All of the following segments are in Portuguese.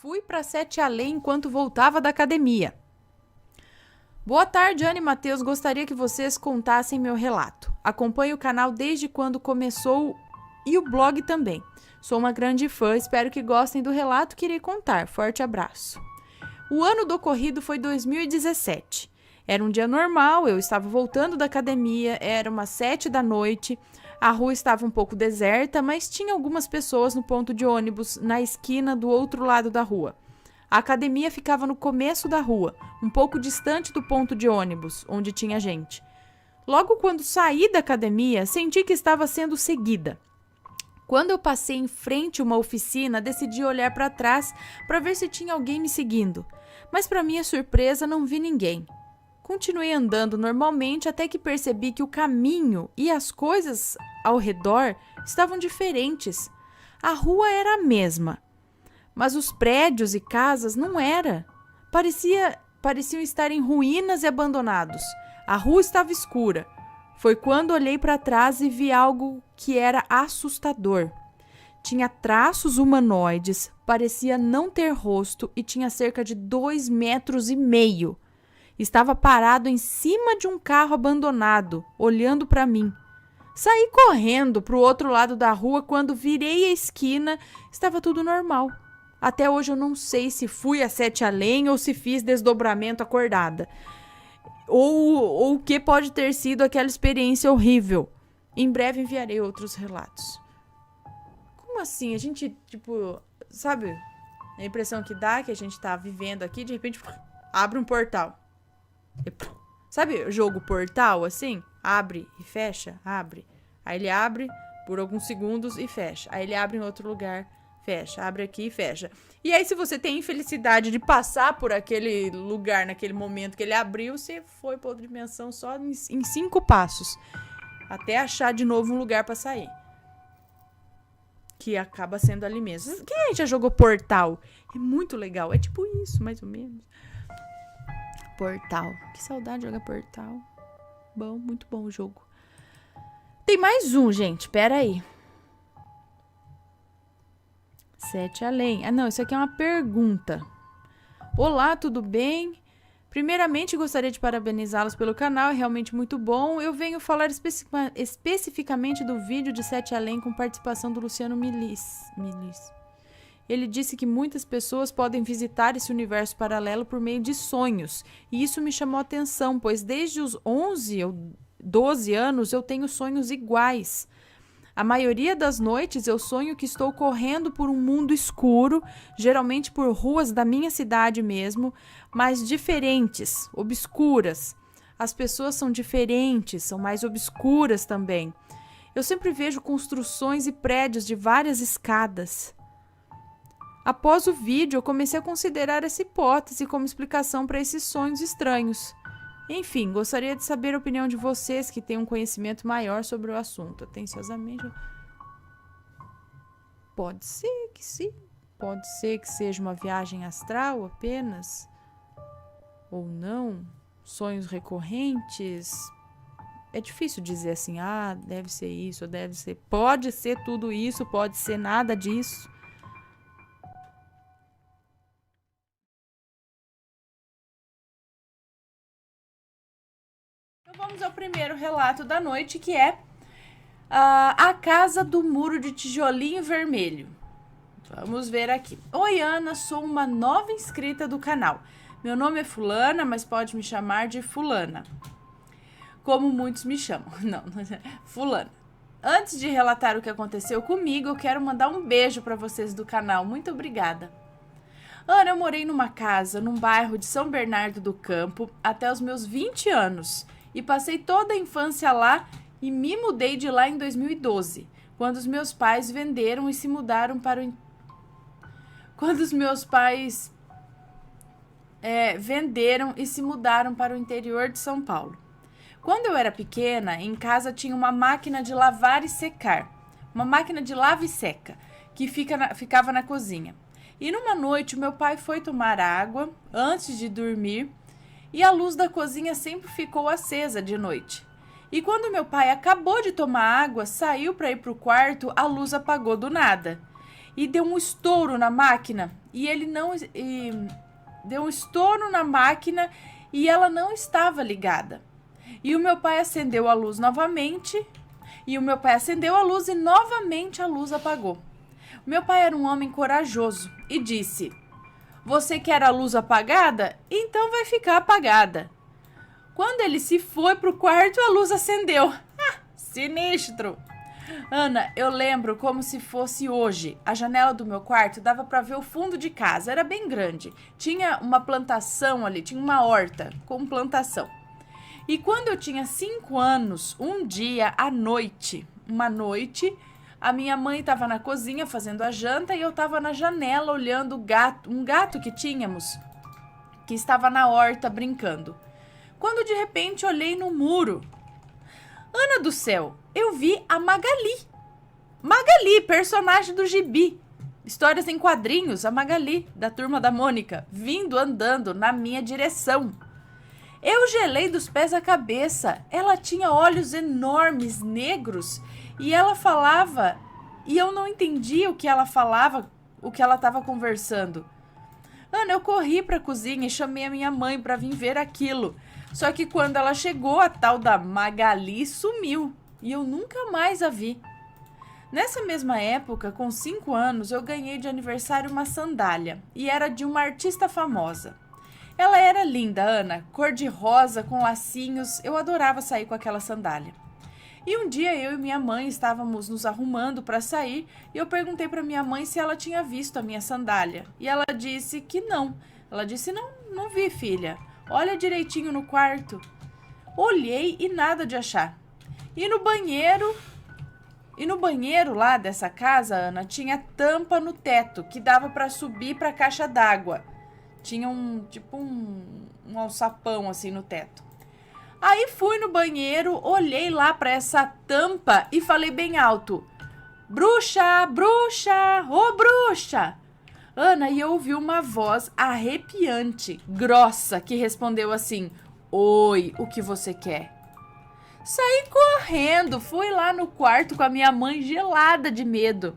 Fui para Sete Além enquanto voltava da academia. Boa tarde, Ana e Matheus. Gostaria que vocês contassem meu relato. Acompanho o canal desde quando começou e o blog também. Sou uma grande fã, espero que gostem do relato que irei contar. Forte abraço. O ano do ocorrido foi 2017. Era um dia normal, eu estava voltando da academia, era umas 7 da noite. A rua estava um pouco deserta, mas tinha algumas pessoas no ponto de ônibus, na esquina do outro lado da rua. A academia ficava no começo da rua, um pouco distante do ponto de ônibus, onde tinha gente. Logo quando saí da academia, senti que estava sendo seguida. Quando eu passei em frente a uma oficina, decidi olhar para trás para ver se tinha alguém me seguindo. Mas, para minha surpresa, não vi ninguém. Continuei andando normalmente até que percebi que o caminho e as coisas ao redor estavam diferentes. A rua era a mesma, mas os prédios e casas não era. Pareciam estar em ruínas e abandonados. A rua estava escura. Foi quando olhei para trás e vi algo que era assustador. Tinha traços humanoides, parecia não ter rosto e tinha cerca de 2,5 metros. Estava parado em cima de um carro abandonado, olhando para mim. Saí correndo para o outro lado da rua. Quando virei a esquina, estava tudo normal. Até hoje eu não sei se fui a Sete Além ou se fiz desdobramento acordada. Ou o que pode ter sido aquela experiência horrível. Em breve enviarei outros relatos. Como assim? A gente, sabe? A impressão que dá que a gente tá vivendo aqui, de repente, abre um portal. Sabe o jogo Portal, assim? Abre e fecha, abre. Aí ele abre por alguns segundos e fecha. Aí ele abre em outro lugar, fecha. Abre aqui e fecha. E aí, se você tem infelicidade de passar por aquele lugar naquele momento que ele abriu, você foi para outra dimensão só em 5 passos. Até achar de novo um lugar para sair. Que acaba sendo ali mesmo. Quem já jogou Portal? É muito legal. É tipo isso, mais ou menos. Portal. Que saudade de jogar Portal. Bom, muito bom o jogo. Tem mais um, gente. Pera aí. Sete Além. Ah, não. Isso aqui é uma pergunta. Olá, tudo bem? Primeiramente, gostaria de parabenizá-los pelo canal. É realmente muito bom. Eu venho falar especificamente do vídeo de Sete Além com participação do Luciano Milis. Ele disse que muitas pessoas podem visitar esse universo paralelo por meio de sonhos. E isso me chamou a atenção, pois desde os 11 ou 12 anos eu tenho sonhos iguais. A maioria das noites eu sonho que estou correndo por um mundo escuro, geralmente por ruas da minha cidade mesmo, mas diferentes, obscuras. As pessoas são diferentes, são mais obscuras também. Eu sempre vejo construções e prédios de várias escadas. Após o vídeo, eu comecei a considerar essa hipótese como explicação para esses sonhos estranhos. Enfim, gostaria de saber a opinião de vocês que têm um conhecimento maior sobre o assunto. Atenciosamente. Pode ser que sim. Pode ser que seja uma viagem astral apenas. Ou não. Sonhos recorrentes. É difícil dizer assim, deve ser isso, deve ser. Pode ser tudo isso, pode ser nada disso. Então vamos ao primeiro relato da noite, que é a casa do muro de tijolinho vermelho. Vamos ver aqui. Oi, Ana, sou uma nova inscrita do canal. Meu nome é Fulana, mas pode me chamar de Fulana. Como muitos me chamam. Não, Fulana. Antes de relatar o que aconteceu comigo, eu quero mandar um beijo para vocês do canal. Muito obrigada. Ana, eu morei numa casa, num bairro de São Bernardo do Campo, até os meus 20 anos. E passei toda a infância lá e me mudei de lá em 2012, quando os meus pais venderam e se mudaram para o... venderam e se mudaram para o interior de São Paulo. Quando eu era pequena, em casa tinha uma máquina de lavar e secar, uma máquina de lava e seca, que ficava na cozinha. E numa noite, o meu pai foi tomar água antes de dormir e a luz da cozinha sempre ficou acesa de noite. E quando meu pai acabou de tomar água, saiu para ir para o quarto, a luz apagou do nada. e deu um estouro na máquina. Deu um estouro na máquina e ela não estava ligada. E o meu pai acendeu a luz novamente. E novamente a luz apagou. O meu pai era um homem corajoso e disse: você quer a luz apagada? Então vai ficar apagada. Quando ele se foi pro quarto, a luz acendeu. Sinistro! Ana, eu lembro como se fosse hoje. A janela do meu quarto dava para ver o fundo de casa. Era bem grande. Tinha uma plantação ali, tinha uma horta com plantação. E quando eu tinha 5 anos, uma noite, a minha mãe estava na cozinha fazendo a janta e eu estava na janela olhando um gato que tínhamos, que estava na horta brincando. Quando de repente olhei no muro. Ana do céu, eu vi a Magali. Magali, personagem do gibi. Histórias em quadrinhos, a Magali, da Turma da Mônica, vindo andando na minha direção. Eu gelei dos pés à cabeça. Ela tinha olhos enormes, negros, e ela falava, e eu não entendia o que ela falava, o que ela estava conversando. Ana, eu corri para a cozinha e chamei a minha mãe para vir ver aquilo. Só que quando ela chegou, a tal da Magali sumiu, e eu nunca mais a vi. Nessa mesma época, com 5 anos, eu ganhei de aniversário uma sandália, e era de uma artista famosa. Ela era linda, Ana, cor de rosa, com lacinhos. Eu adorava sair com aquela sandália. E um dia eu e minha mãe estávamos nos arrumando para sair e eu perguntei para minha mãe se ela tinha visto a minha sandália. E ela disse que não. Ela disse, não vi, filha. Olha direitinho no quarto. Olhei e nada de achar. E no banheiro lá dessa casa, Ana, tinha tampa no teto que dava para subir para a caixa d'água. Tinha um alçapão assim no teto. Aí fui no banheiro, olhei lá para essa tampa e falei bem alto: bruxa, bruxa, ô bruxa! Ana, e eu ouvi uma voz arrepiante, grossa, que respondeu assim: oi, o que você quer? Saí correndo, fui lá no quarto com a minha mãe gelada de medo.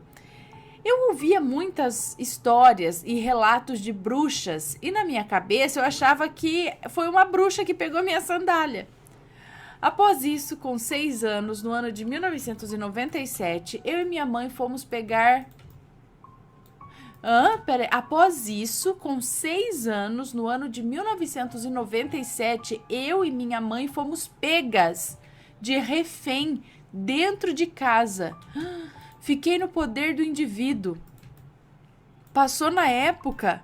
Eu ouvia muitas histórias e relatos de bruxas e na minha cabeça eu achava que foi uma bruxa que pegou minha sandália. Após isso, com 6 anos, no ano de 1997, eu e minha mãe fomos pegar... Após isso, com 6 anos, no ano de 1997, eu e minha mãe fomos pegas de refém dentro de casa. Fiquei no poder do indivíduo. Passou na época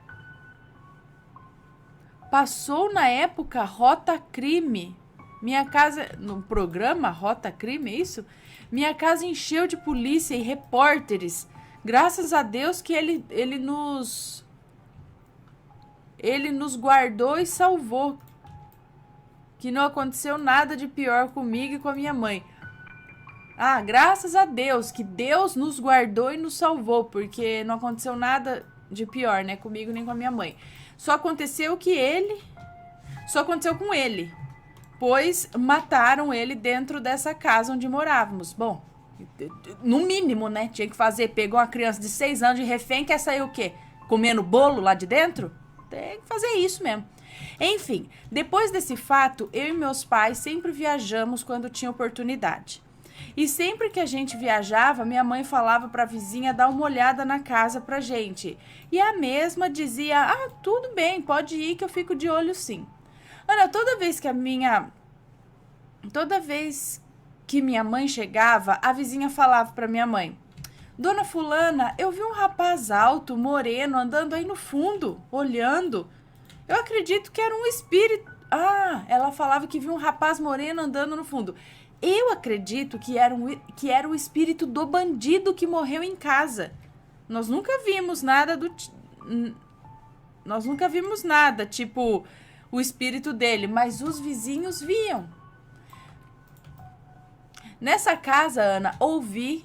Rota Crime. Minha casa, no programa Rota Crime, é isso? Minha casa encheu de polícia e repórteres. Graças a Deus que ele nos guardou e salvou. Que não aconteceu nada de pior comigo e com a minha mãe. Graças a Deus, que Deus nos guardou e nos salvou, porque não aconteceu nada de pior, né, comigo nem com a minha mãe. Só aconteceu com ele, pois mataram ele dentro dessa casa onde morávamos. Bom, no mínimo, né, tinha que fazer, pegou uma criança de 6 anos de refém, quer sair o quê? Comendo bolo lá de dentro? Tem que fazer isso mesmo. Enfim, depois desse fato, eu e meus pais sempre viajamos quando tinha oportunidade. E sempre que a gente viajava, minha mãe falava para a vizinha dar uma olhada na casa pra gente. E a mesma dizia, tudo bem, pode ir que eu fico de olho sim. Ana, toda vez que minha mãe chegava, a vizinha falava para minha mãe: Dona Fulana, eu vi um rapaz alto, moreno, andando aí no fundo, olhando. Eu acredito que era um espírito. Ela falava que viu um rapaz moreno andando no fundo. Eu acredito que era o espírito do bandido que morreu em casa. Nós nunca vimos nada tipo o espírito dele, mas os vizinhos viam. Nessa casa, Ana, ouvi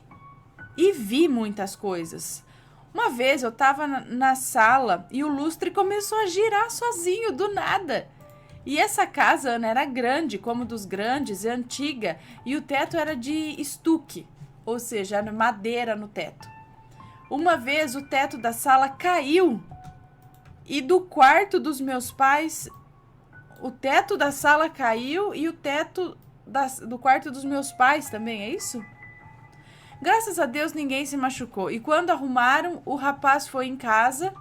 e vi muitas coisas. Uma vez eu estava na sala e o lustre começou a girar sozinho, do nada. E essa casa, Ana, era grande, como dos grandes, e antiga, e o teto era de estuque, ou seja, era madeira no teto. Uma vez o teto da sala caiu e do quarto dos meus pais, o teto da sala caiu e o teto do quarto dos meus pais também, é isso? Graças a Deus ninguém se machucou. E quando arrumaram, o rapaz foi em casa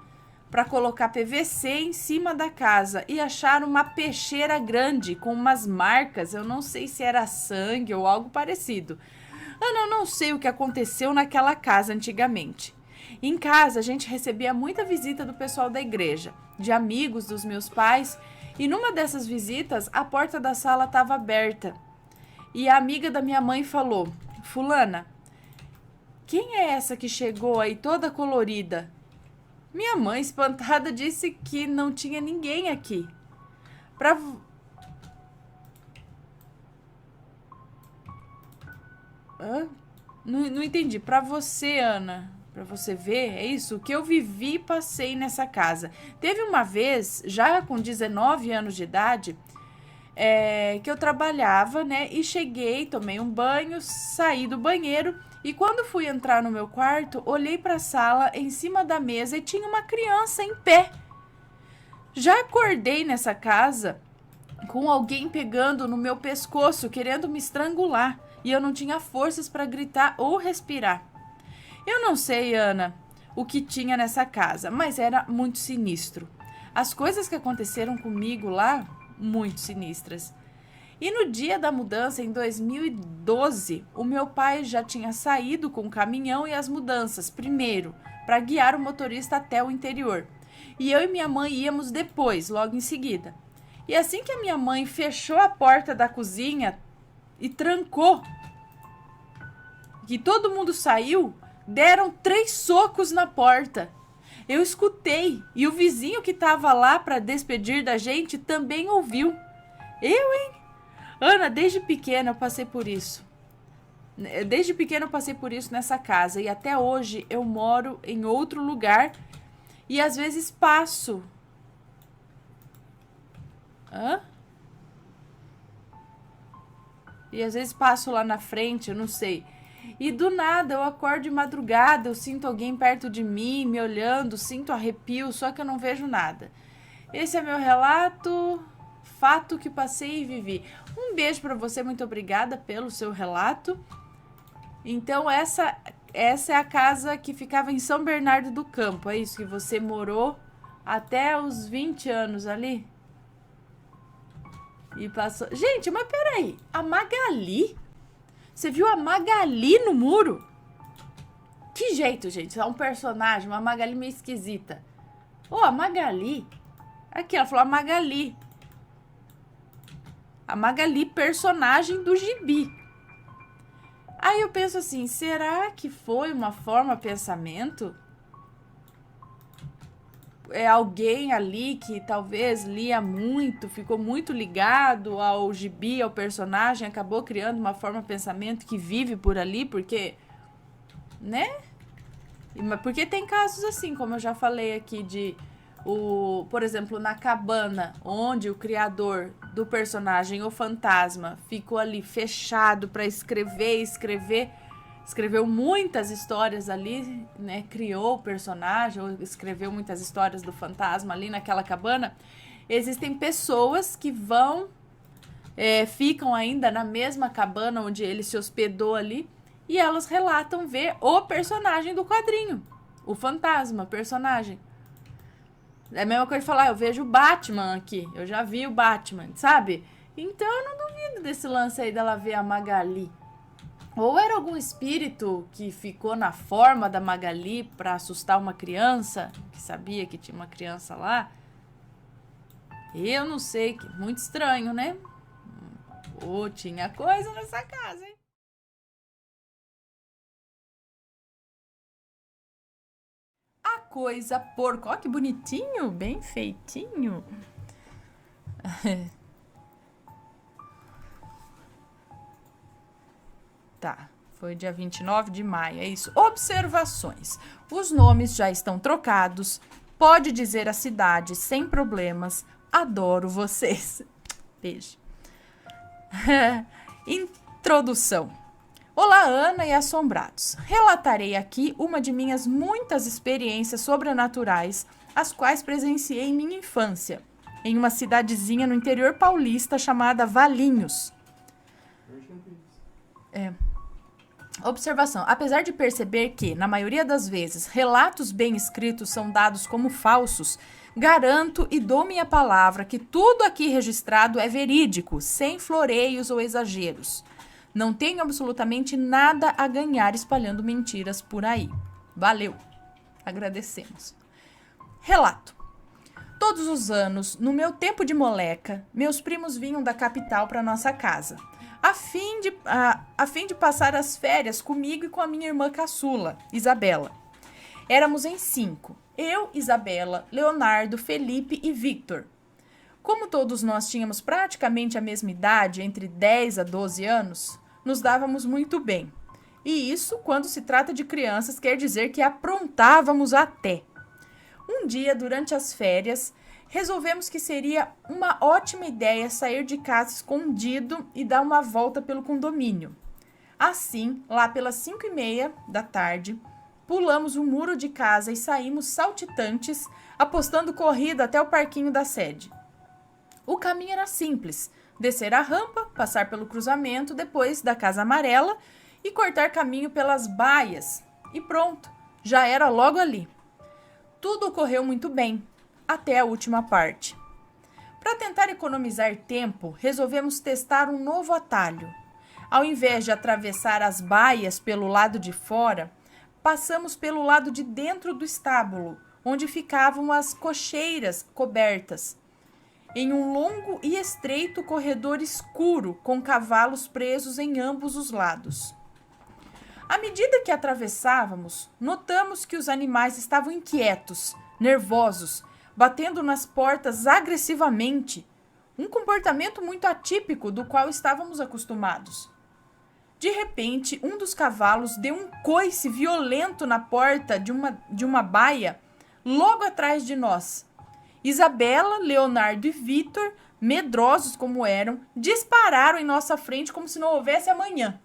para colocar PVC em cima da casa e acharam uma peixeira grande com umas marcas. Eu não sei se era sangue ou algo parecido. Eu não sei o que aconteceu naquela casa antigamente. Em casa, a gente recebia muita visita do pessoal da igreja, de amigos dos meus pais, e numa dessas visitas, a porta da sala estava aberta. E a amiga da minha mãe falou: Fulana, quem é essa que chegou aí toda colorida? Minha mãe, espantada, disse que não tinha ninguém aqui. Não entendi. Pra você, Ana, pra você ver, é isso? O que eu vivi e passei nessa casa. Teve uma vez, já com 19 anos de idade, que eu trabalhava, né? E cheguei, tomei um banho, saí do banheiro e quando fui entrar no meu quarto, olhei pra sala, em cima da mesa e tinha uma criança em pé. Já acordei nessa casa com alguém pegando no meu pescoço, querendo me estrangular. E eu não tinha forças para gritar ou respirar. Eu não sei, Ana, o que tinha nessa casa, mas era muito sinistro. As coisas que aconteceram comigo lá, muito sinistras. E no dia da mudança, em 2012, o meu pai já tinha saído com o caminhão e as mudanças, primeiro, para guiar o motorista até o interior. E eu e minha mãe íamos depois, logo em seguida. E assim que a minha mãe fechou a porta da cozinha e trancou, que todo mundo saiu, deram 3 socos na porta. Eu escutei e o vizinho que estava lá para despedir da gente também ouviu. Eu, hein? Ana, desde pequena eu passei por isso. Desde pequena eu passei por isso nessa casa e até hoje eu moro em outro lugar e às vezes passo. E às vezes passo lá na frente, eu não sei. E do nada eu acordo de madrugada, eu sinto alguém perto de mim, me olhando, sinto arrepio, só que eu não vejo nada. Esse é meu relato, fato que passei e vivi. Um beijo para você, muito obrigada pelo seu relato. Então essa é a casa que ficava em São Bernardo do Campo, é isso que você morou até os 20 anos ali? E passou... Gente, mas peraí, a Magali? Você viu a Magali no muro? Que jeito, gente. É um personagem, uma Magali meio esquisita. A Magali. Aqui, ela falou a Magali. A Magali, personagem do gibi. Aí eu penso assim, será que foi uma forma pensamento? É alguém ali que talvez lia muito, ficou muito ligado ao gibi, ao personagem, acabou criando uma forma de pensamento que vive por ali, porque, né? Porque tem casos assim, como eu já falei aqui, por exemplo, na cabana, onde o criador do personagem, o fantasma, ficou ali fechado para escreveu muitas histórias ali, né? Criou o personagem, ou escreveu muitas histórias do fantasma ali naquela cabana. Existem pessoas que ficam ainda na mesma cabana onde ele se hospedou ali, e elas relatam ver o personagem do quadrinho, o fantasma, personagem. É a mesma coisa de falar, eu vejo o Batman aqui, eu já vi o Batman, sabe? Então eu não duvido desse lance aí dela ver a Magali. Ou era algum espírito que ficou na forma da Magali para assustar uma criança, que sabia que tinha uma criança lá. Eu não sei, muito estranho, né? Tinha coisa nessa casa, hein? A coisa porco. Ó, que bonitinho, bem feitinho. Tá, foi dia 29 de maio, é isso. Observações. Os nomes já estão trocados. Pode dizer a cidade sem problemas. Adoro vocês. Beijo. Introdução. Olá, Ana e assombrados. Relatarei aqui uma de minhas muitas experiências sobrenaturais, as quais presenciei em minha infância, em uma cidadezinha no interior paulista chamada Valinhos. Observação. Apesar de perceber que, na maioria das vezes, relatos bem escritos são dados como falsos, garanto e dou minha palavra que tudo aqui registrado é verídico, sem floreios ou exageros. Não tenho absolutamente nada a ganhar espalhando mentiras por aí. Valeu. Agradecemos. Relato. Todos os anos, no meu tempo de moleca, meus primos vinham da capital para nossa casa, a fim de passar as férias comigo e com a minha irmã caçula, Isabela. Éramos em 5. Eu, Isabela, Leonardo, Felipe e Victor. Como todos nós tínhamos praticamente a mesma idade, entre 10 a 12 anos, nos dávamos muito bem. E isso, quando se trata de crianças, quer dizer que aprontávamos até. Um dia, durante as férias, resolvemos que seria uma ótima ideia sair de casa escondido e dar uma volta pelo condomínio. Assim, lá pelas 5:30 da tarde, pulamos o muro de casa e saímos saltitantes, apostando corrida até o parquinho da sede. O caminho era simples: descer a rampa, passar pelo cruzamento, depois da Casa Amarela e cortar caminho pelas baias. E pronto, já era logo ali. Tudo ocorreu muito bem, até a última parte. Para tentar economizar tempo, resolvemos testar um novo atalho. Ao invés de atravessar as baias pelo lado de fora, passamos pelo lado de dentro do estábulo, onde ficavam as cocheiras cobertas, em um longo e estreito corredor escuro com cavalos presos em ambos os lados. À medida que atravessávamos, notamos que os animais estavam inquietos, nervosos, batendo nas portas agressivamente, um comportamento muito atípico do qual estávamos acostumados. De repente, um dos cavalos deu um coice violento na porta de uma baia logo atrás de nós. Isabela, Leonardo e Victor, medrosos como eram, dispararam em nossa frente como se não houvesse amanhã.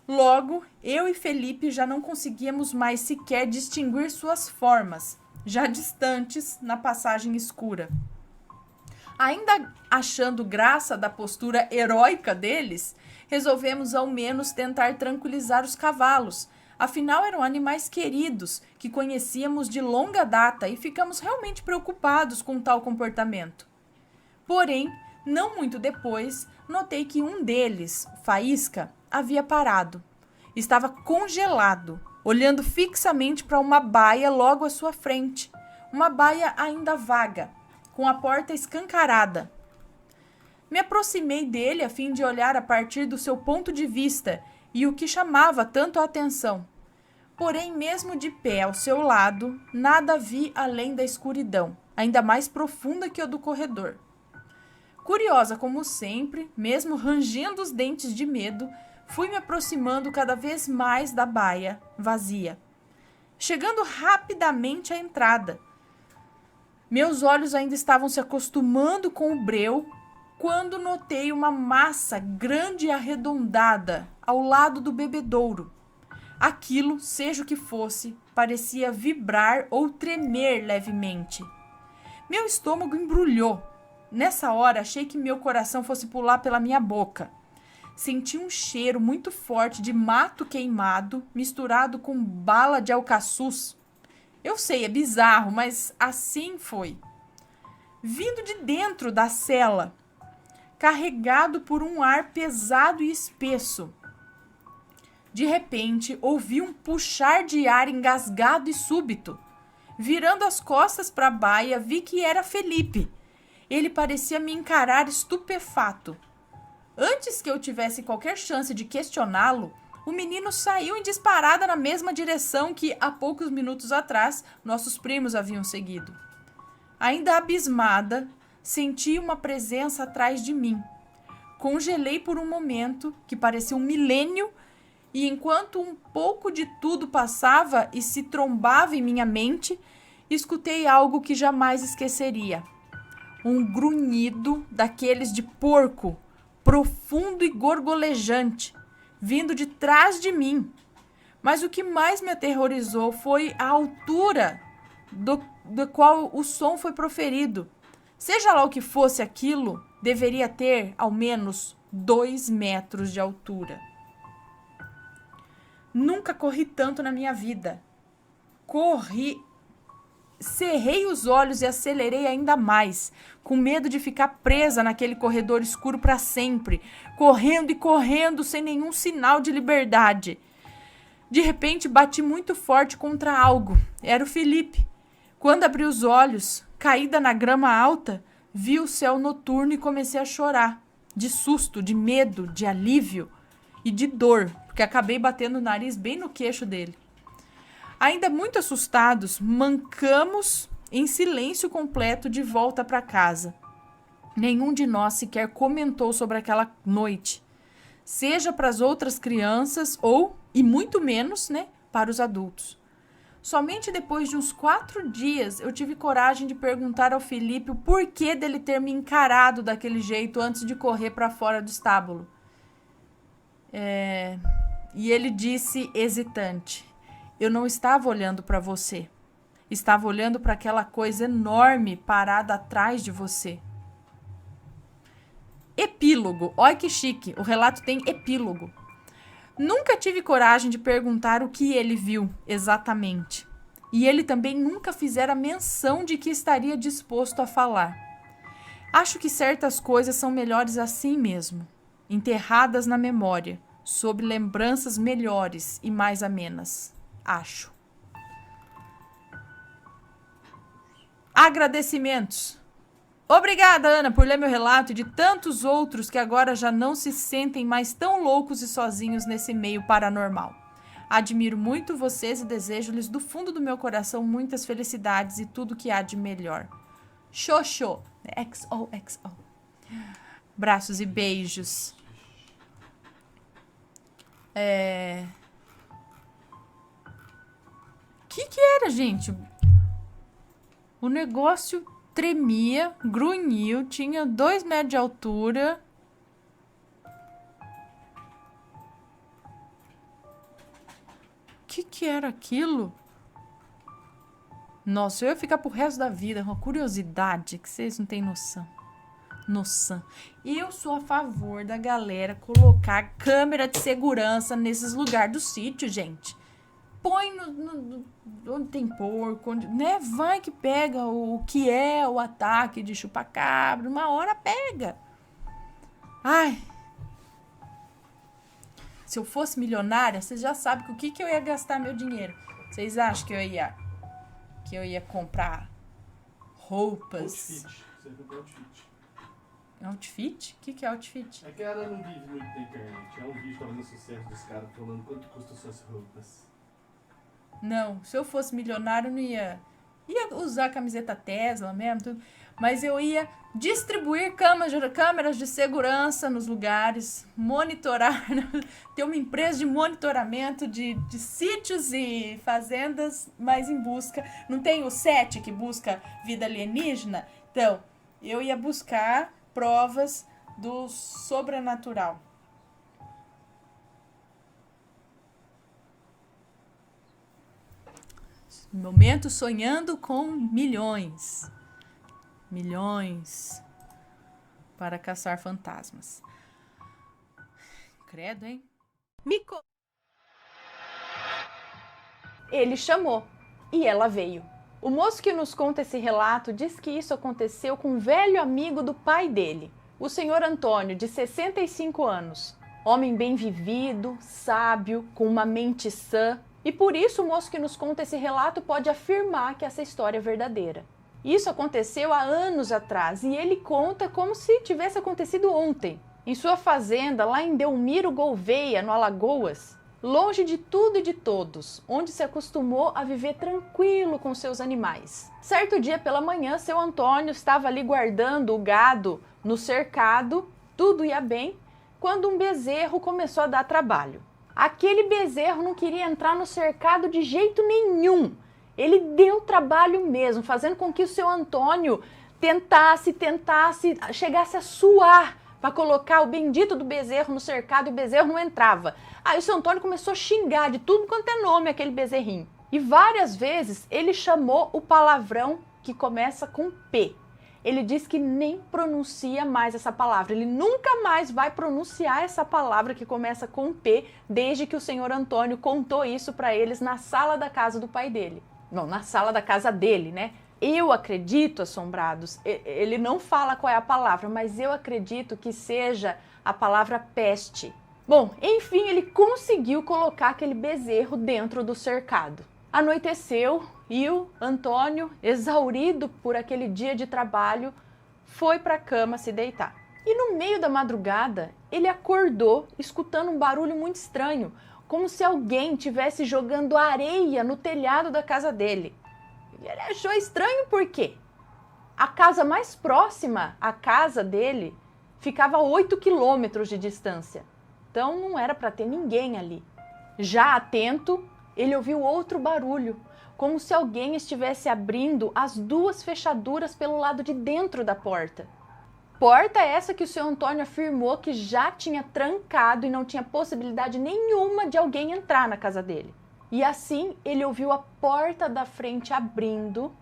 Logo, eu e Felipe já não conseguíamos mais sequer distinguir suas formas, já distantes na passagem escura. Ainda achando graça da postura heróica deles, resolvemos ao menos tentar tranquilizar os cavalos. Afinal, eram animais queridos, que conhecíamos de longa data e ficamos realmente preocupados com tal comportamento. Porém, não muito depois, notei que um deles, Faísca, havia parado. Estava congelado, olhando fixamente para uma baia logo à sua frente. Uma baia ainda vaga, com a porta escancarada. Me aproximei dele a fim de olhar a partir do seu ponto de vista e o que chamava tanto a atenção. Porém, mesmo de pé ao seu lado, nada vi além da escuridão, ainda mais profunda que a do corredor. Curiosa como sempre, mesmo rangendo os dentes de medo, fui me aproximando cada vez mais da baia vazia, chegando rapidamente à entrada. Meus olhos ainda estavam se acostumando com o breu quando notei uma massa grande e arredondada ao lado do bebedouro. Aquilo, seja o que fosse, parecia vibrar ou tremer levemente. Meu estômago embrulhou. Nessa hora, achei que meu coração fosse pular pela minha boca. Senti um cheiro muito forte de mato queimado misturado com bala de alcaçuz. Eu sei, é bizarro, mas assim foi. Vindo de dentro da cela, carregado por um ar pesado e espesso. De repente, ouvi um puxar de ar engasgado e súbito. Virando as costas para a baia, vi que era Felipe. Ele parecia me encarar estupefato. Antes que eu tivesse qualquer chance de questioná-lo, o menino saiu em disparada na mesma direção que, há poucos minutos atrás, nossos primos haviam seguido. Ainda abismada, senti uma presença atrás de mim. Congelei por um momento, que parecia um milênio, e enquanto um pouco de tudo passava e se trombava em minha mente, escutei algo que jamais esqueceria. Um grunhido daqueles de porco, profundo e gorgolejante, vindo de trás de mim. Mas o que mais me aterrorizou foi a altura do qual o som foi proferido. Seja lá o que fosse aquilo, deveria ter ao menos 2 metros de altura. Nunca corri tanto na minha vida. Cerrei os olhos e acelerei ainda mais, com medo de ficar presa naquele corredor escuro para sempre, correndo e correndo sem nenhum sinal de liberdade. De repente, bati muito forte contra algo. Era o Felipe. Quando abri os olhos, caída na grama alta, vi o céu noturno e comecei a chorar. De susto, de medo, de alívio e de dor, porque acabei batendo o nariz bem no queixo dele. Ainda muito assustados, mancamos em silêncio completo de volta para casa. Nenhum de nós sequer comentou sobre aquela noite, seja para as outras crianças e muito menos, para os adultos. Somente depois de uns 4 dias eu tive coragem de perguntar ao Felipe o porquê dele ter me encarado daquele jeito antes de correr para fora do estábulo. E ele disse hesitante: eu não estava olhando para você. Estava olhando para aquela coisa enorme parada atrás de você. Epílogo. Olha que chique. O relato tem epílogo. Nunca tive coragem de perguntar o que ele viu exatamente. E ele também nunca fizera menção de que estaria disposto a falar. Acho que certas coisas são melhores assim mesmo, enterradas na memória, sob lembranças melhores e mais amenas. Acho. Agradecimentos. Obrigada, Ana, por ler meu relato e de tantos outros que agora já não se sentem mais tão loucos e sozinhos nesse meio paranormal. Admiro muito vocês e desejo-lhes do fundo do meu coração muitas felicidades e tudo que há de melhor. Xoxô. XOXO. Braços e beijos. Que era, gente? O negócio tremia, grunhiu, tinha 2 metros de altura. Que era aquilo? Nossa, eu ia ficar pro resto da vida, uma curiosidade que vocês não têm noção. Eu sou a favor da galera colocar câmera de segurança nesses lugares do sítio, gente. Põe onde tem porco, vai que pega o que é o ataque de chupacabra, uma hora pega. Ai, se eu fosse milionária, vocês já sabem com o que eu ia gastar meu dinheiro. Vocês acham que eu ia comprar roupas? Outfit. Você comprou outfit. Outfit? O que é outfit? É que ela não vive muito na internet. É um vídeo fazendo sucesso dos caras falando quanto custam suas roupas. Não, se eu fosse milionário, eu não ia usar camiseta Tesla mesmo, tudo, mas eu ia distribuir câmeras de segurança nos lugares, monitorar, ter uma empresa de monitoramento de sítios e fazendas, mas em busca. Não tem o SET que busca vida alienígena? Então, eu ia buscar provas do sobrenatural. Momento sonhando com milhões. Milhões para caçar fantasmas. Credo, hein? Ele chamou e ela veio. O moço que nos conta esse relato diz que isso aconteceu com um velho amigo do pai dele, o senhor Antônio, de 65 anos. Homem bem vivido, sábio, com uma mente sã. E por isso o moço que nos conta esse relato pode afirmar que essa história é verdadeira. Isso aconteceu há anos atrás e ele conta como se tivesse acontecido ontem. Em sua fazenda, lá em Delmiro Gouveia, no Alagoas, longe de tudo e de todos, onde se acostumou a viver tranquilo com seus animais. Certo dia pela manhã, seu Antônio estava ali guardando o gado no cercado, tudo ia bem, quando um bezerro começou a dar trabalho. Aquele bezerro não queria entrar no cercado de jeito nenhum. Ele deu trabalho mesmo, fazendo com que o seu Antônio tentasse, chegasse a suar para colocar o bendito do bezerro no cercado e o bezerro não entrava. Aí o seu Antônio começou a xingar de tudo quanto é nome aquele bezerrinho. E várias vezes ele chamou o palavrão que começa com P. Ele diz que nem pronuncia mais essa palavra. Ele nunca mais vai pronunciar essa palavra que começa com P, desde que o senhor Antônio contou isso para eles na sala da casa do pai dele. Não, na sala da casa dele, né? Eu acredito, assombrados, ele não fala qual é a palavra, mas eu acredito que seja a palavra peste. Bom, enfim, ele conseguiu colocar aquele bezerro dentro do cercado. Anoiteceu e o Antônio, exaurido por aquele dia de trabalho, foi para a cama se deitar. E no meio da madrugada, ele acordou escutando um barulho muito estranho, como se alguém estivesse jogando areia no telhado da casa dele. Ele achou estranho porque a casa mais próxima à casa dele ficava a 8 quilômetros de distância. Então não era para ter ninguém ali. Já atento, ele ouviu outro barulho, como se alguém estivesse abrindo as duas fechaduras pelo lado de dentro da porta. Porta essa que o seu Antônio afirmou que já tinha trancado e não tinha possibilidade nenhuma de alguém entrar na casa dele. E assim ele ouviu a porta da frente abrindo,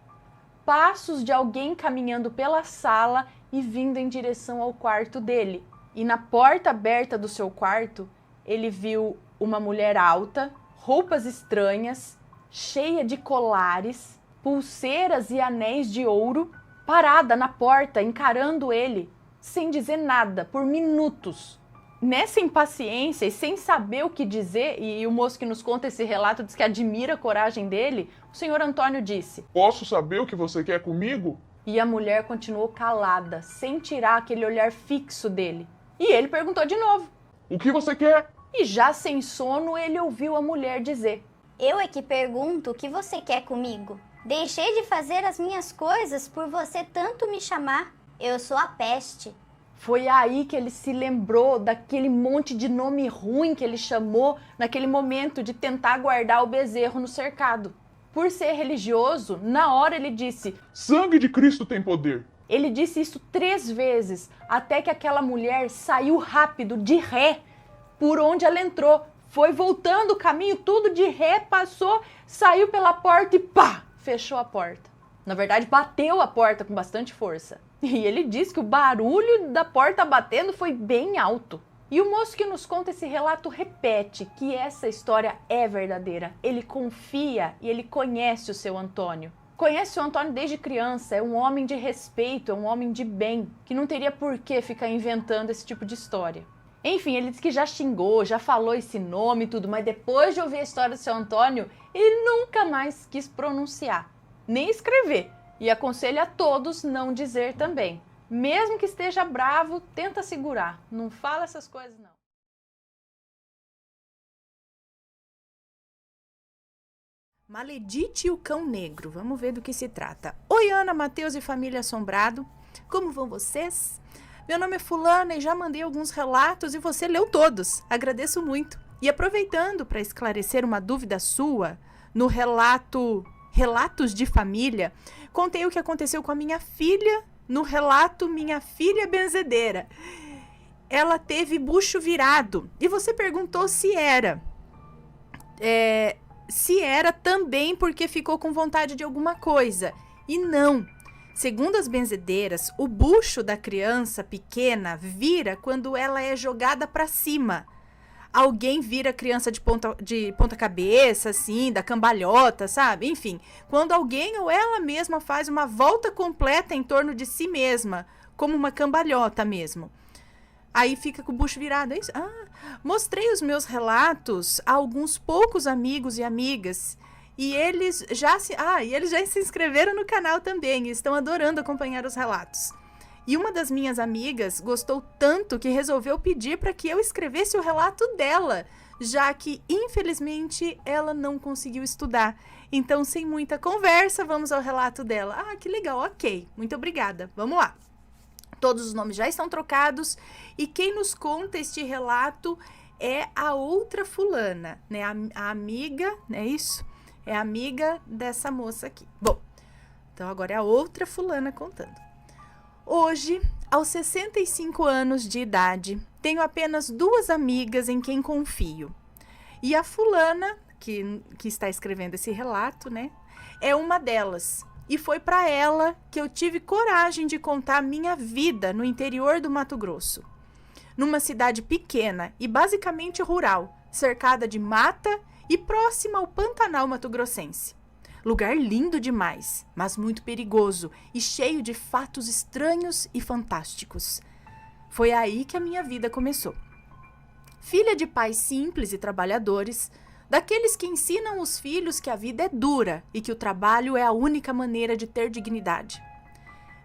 passos de alguém caminhando pela sala e vindo em direção ao quarto dele. E na porta aberta do seu quarto, ele viu uma mulher alta, roupas estranhas, cheia de colares, pulseiras e anéis de ouro, parada na porta, encarando ele, sem dizer nada, por minutos. Nessa impaciência e sem saber o que dizer, e o moço que nos conta esse relato diz que admira a coragem dele, o senhor Antônio disse: Posso saber o que você quer comigo? E a mulher continuou calada, sem tirar aquele olhar fixo dele. E ele perguntou de novo. O que você quer? E já sem sono, ele ouviu a mulher dizer: Eu é que pergunto o que você quer comigo. Deixei de fazer as minhas coisas por você tanto me chamar. Eu sou a peste. Foi aí que ele se lembrou daquele monte de nome ruim que ele chamou naquele momento de tentar guardar o bezerro no cercado. Por ser religioso, na hora ele disse: Sangue de Cristo tem poder. Ele disse isso 3 vezes, até que aquela mulher saiu rápido, de ré, por onde ela entrou. Foi voltando o caminho, tudo de ré, passou, saiu pela porta e pá, fechou a porta. Na verdade, bateu a porta com bastante força. E ele disse que o barulho da porta batendo foi bem alto. E o moço que nos conta esse relato repete que essa história é verdadeira. Ele confia e ele conhece o seu Antônio. Conhece o seu Antônio desde criança, é um homem de respeito, é um homem de bem, que não teria por que ficar inventando esse tipo de história. Enfim, ele disse que já xingou, já falou esse nome e tudo, mas depois de ouvir a história do seu Antônio, ele nunca mais quis pronunciar, nem escrever. E aconselha a todos não dizer também. Mesmo que esteja bravo, tenta segurar. Não fala essas coisas, não. Maledite e o Cão Negro. Vamos ver do que se trata. Oi, Ana, Matheus e família Assombrado. Como vão vocês? Meu nome é Fulana e já mandei alguns relatos e você leu todos. Agradeço muito. E aproveitando para esclarecer uma dúvida sua, no relato Relatos de Família, contei o que aconteceu com a minha filha no relato Minha Filha Benzedeira. Ela teve bucho virado e você perguntou se era. Se era também porque ficou com vontade de alguma coisa. E não. Segundo as benzedeiras, o bucho da criança pequena vira quando ela é jogada para cima. Alguém vira a criança de ponta cabeça, assim, da cambalhota, sabe? Enfim, quando alguém ou ela mesma faz uma volta completa em torno de si mesma, como uma cambalhota mesmo. Aí fica com o bucho virado, é isso? Mostrei os meus relatos a alguns poucos amigos e amigas. E eles já se inscreveram no canal também e estão adorando acompanhar os relatos. E uma das minhas amigas gostou tanto que resolveu pedir para que eu escrevesse o relato dela, já que, infelizmente, ela não conseguiu estudar. Então, sem muita conversa, vamos ao relato dela. Que legal, ok. Muito obrigada. Vamos lá. Todos os nomes já estão trocados e quem nos conta este relato é a outra fulana, né? A amiga, não é isso? É a amiga dessa moça aqui. Bom, então agora é a outra fulana contando. Hoje, Aos 65 anos de idade, tenho apenas 2 amigas em quem confio. E a fulana, que está escrevendo esse relato, né, é uma delas. E foi para ela que eu tive coragem de contar a minha vida no interior do Mato Grosso. Numa cidade pequena e basicamente rural, cercada de mata e próxima ao Pantanal mato-grossense. Lugar lindo demais, mas muito perigoso e cheio de fatos estranhos e fantásticos. Foi aí que a minha vida começou. Filha de pais simples e trabalhadores, daqueles que ensinam os filhos que a vida é dura e que o trabalho é a única maneira de ter dignidade.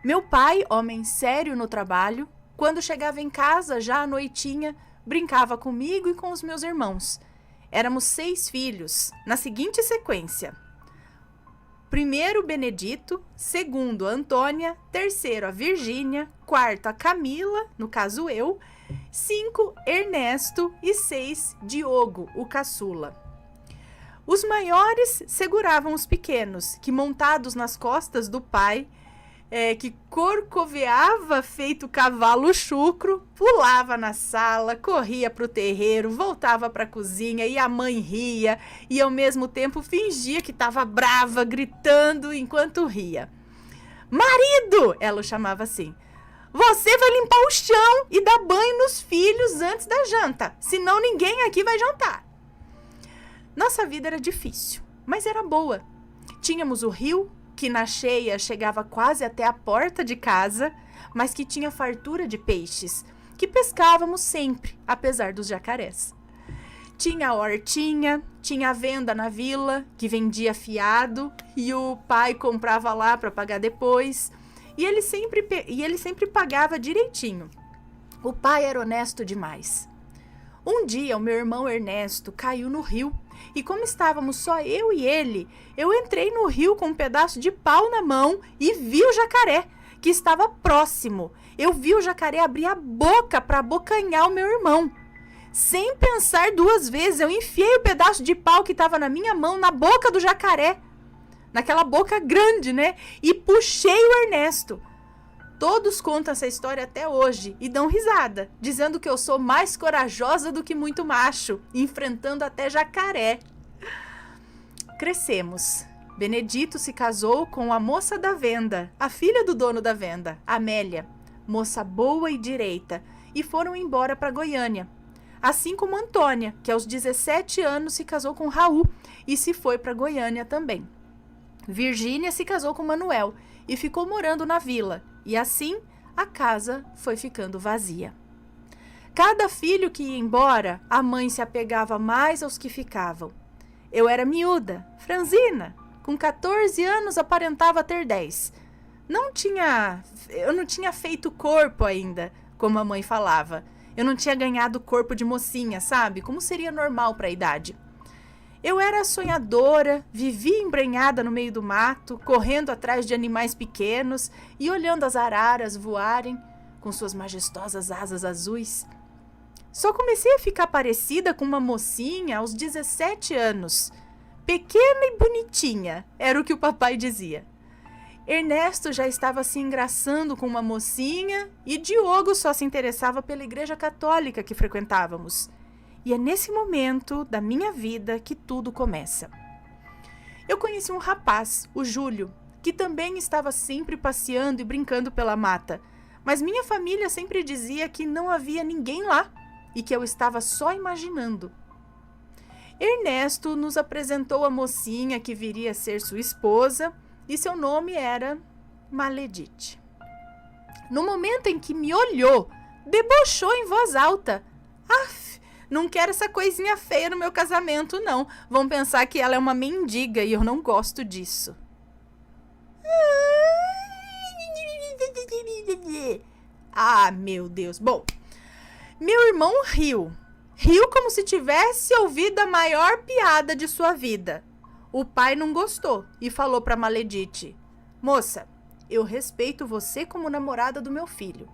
Meu pai, homem sério no trabalho, quando chegava em casa já à noitinha, brincava comigo e com os meus irmãos. Éramos 6 filhos, na seguinte sequência: primeiro Benedito, segundo a Antônia, terceiro a Virgínia, quarto a Camila, no caso eu, 5 Ernesto e 6 Diogo, o caçula. Os maiores seguravam os pequenos, que montados nas costas do pai, que corcoveava feito cavalo chucro, pulava na sala, corria para o terreiro, voltava para a cozinha e a mãe ria e ao mesmo tempo fingia que estava brava, gritando enquanto ria. Marido, ela o chamava assim, você vai limpar o chão e dar banho nos filhos antes da janta, senão ninguém aqui vai jantar. Nossa vida era difícil, mas era boa. Tínhamos o rio, que na cheia chegava quase até a porta de casa, mas que tinha fartura de peixes, que pescávamos sempre, apesar dos jacarés. Tinha a hortinha, tinha a venda na vila, que vendia fiado, e o pai comprava lá para pagar depois, e ele sempre pagava direitinho. O pai era honesto demais. Um dia, o meu irmão Ernesto caiu no rio, e como estávamos só eu e ele, eu entrei no rio com um pedaço de pau na mão e vi o jacaré, que estava próximo. Eu vi o jacaré abrir a boca para abocanhar o meu irmão. Sem pensar 2 vezes, eu enfiei o pedaço de pau que estava na minha mão na boca do jacaré, naquela boca grande, né? E puxei o Ernesto. Todos contam essa história até hoje e dão risada, dizendo que eu sou mais corajosa do que muito macho, enfrentando até jacaré. Crescemos. Benedito se casou com a moça da venda, a filha do dono da venda, Amélia, moça boa e direita, e foram embora para Goiânia. Assim como Antônia, que aos 17 anos se casou com Raul e se foi para Goiânia também. Virgínia se casou com Manuel e ficou morando na vila, e assim a casa foi ficando vazia. Cada filho que ia embora, a mãe se apegava mais aos que ficavam. Eu era miúda, franzina, com 14 anos aparentava ter 10. Eu não tinha feito corpo ainda, como a mãe falava. Eu não tinha ganhado corpo de mocinha, sabe? Como seria normal para a idade. Eu era sonhadora, vivia embrenhada no meio do mato, correndo atrás de animais pequenos e olhando as araras voarem com suas majestosas asas azuis. Só comecei a ficar parecida com uma mocinha aos 17 anos. Pequena e bonitinha, era o que o papai dizia. Ernesto já estava se engraçando com uma mocinha e Diogo só se interessava pela igreja católica que frequentávamos. E é nesse momento da minha vida que tudo começa. Eu conheci um rapaz, o Júlio, que também estava sempre passeando e brincando pela mata, mas minha família sempre dizia que não havia ninguém lá e que eu estava só imaginando. Ernesto nos apresentou a mocinha que viria a ser sua esposa e seu nome era Maledite. No momento em que me olhou, debochou em voz alta. Aff! Não quero essa coisinha feia no meu casamento, não. Vão pensar que ela é uma mendiga e eu não gosto disso. Ah, meu Deus. Bom, meu irmão riu. Riu como se tivesse ouvido a maior piada de sua vida. O pai não gostou e falou para Maledite: moça, eu respeito você como namorada do meu filho.